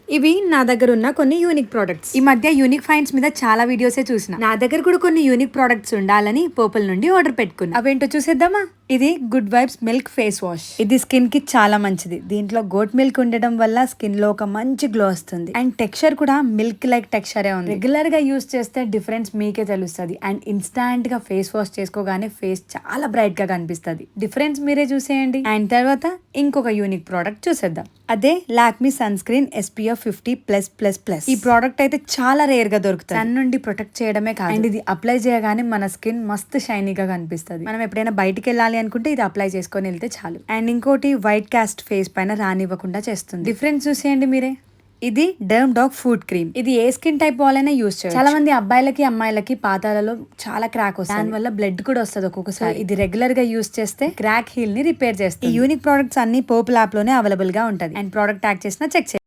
ఇవి నా దగ్గర ఉన్న కొన్ని యూనిక్ ప్రొడక్ట్స్. ఈ మధ్య యూనిక్ ఫైండ్స్ మీద చాలా వీడియోసే చూసిన. నా దగ్గర కూడా కొన్ని యూనిక్ ప్రొడక్ట్స్ ఉండాలని పోపుల నుండి ఆర్డర్ పెట్టుకున్నా. అవేంటో చూసేద్దామా? ఇది good vibes milk face wash. ఇది స్కిన్ కి చాలా మంచిది. దీంట్లో గోట్ మిల్క్ ఉండడం వల్ల స్కిన్ లో ఒక మంచి గ్లో వస్తుంది. అండ్ టెక్స్చర్ కూడా మిల్క్ లైక్ టెక్స్చరే ఉంది. రెగ్యులర్ గా యూస్ చేస్తే డిఫరెన్స్ మీకే తెలుస్తుంది. అండ్ ఇన్స్టాంట్ గా ఫేస్ వాష్ చేసుకోగానే ఫేస్ చాలా బ్రైట్ గా కనిపిస్తుంది. డిఫరెన్స్ మీరే చూసేయండి. అండ్ తర్వాత ఇంకొక యూనిక్ ప్రోడక్ట్ చూసేద్దాం. అదే లాక్మీ సన్ స్క్రీన్ SPF 50+++. ఈ ప్రోడక్ట్ అయితే చాలా రేర్ గా దొరుకుతుంది. సన్ నుండి ప్రొటెక్ట్ చేయడమే కాదు, అండ్ ఇది అప్లై చేయగానే మన స్కిన్ మస్తు షైనీగా కనిపిస్తుంది. మనం ఎప్పుడైనా బయటికి వెళ్ళాలి అనుకుంటే ఇది అప్లై చేసుకొని వెళ్తే చాలు. అండ్ ఇంకోటి వైట్ కాస్ట్ ఫేస్ పైన రానివ్వకుండా చేస్తుంది. డిఫరెన్స్ చూసేయండి మీరే. ఇది డర్మ్ డాగ్ ఫుడ్ క్రీమ్. ఇది ఏ స్కిన్ టైప్ వాళ్ళైనా యూస్ చేయొచ్చు. చాలా మంది అబ్బాయిలకి అమ్మాయిలకి పాదాలలో చాలా క్రాక్ వస్తుంది. దాని వల్ల బ్లడ్ కూడా వస్తుంది ఒక్కొక్కసారి. ఇది రెగ్యులర్ గా యూస్ చేస్తే క్రాక్ హీల్ ని రిపేర్ చేస్తుంది. ఈ యూనిక్ ప్రొడక్ట్స్ అన్ని పోపుల్ యాప్ లోనే అవైలబుల్ గా ఉంటది. అండ్ ప్రోడక్ట్ ట్యాగ్ చేసిన చెక్ చేయండి.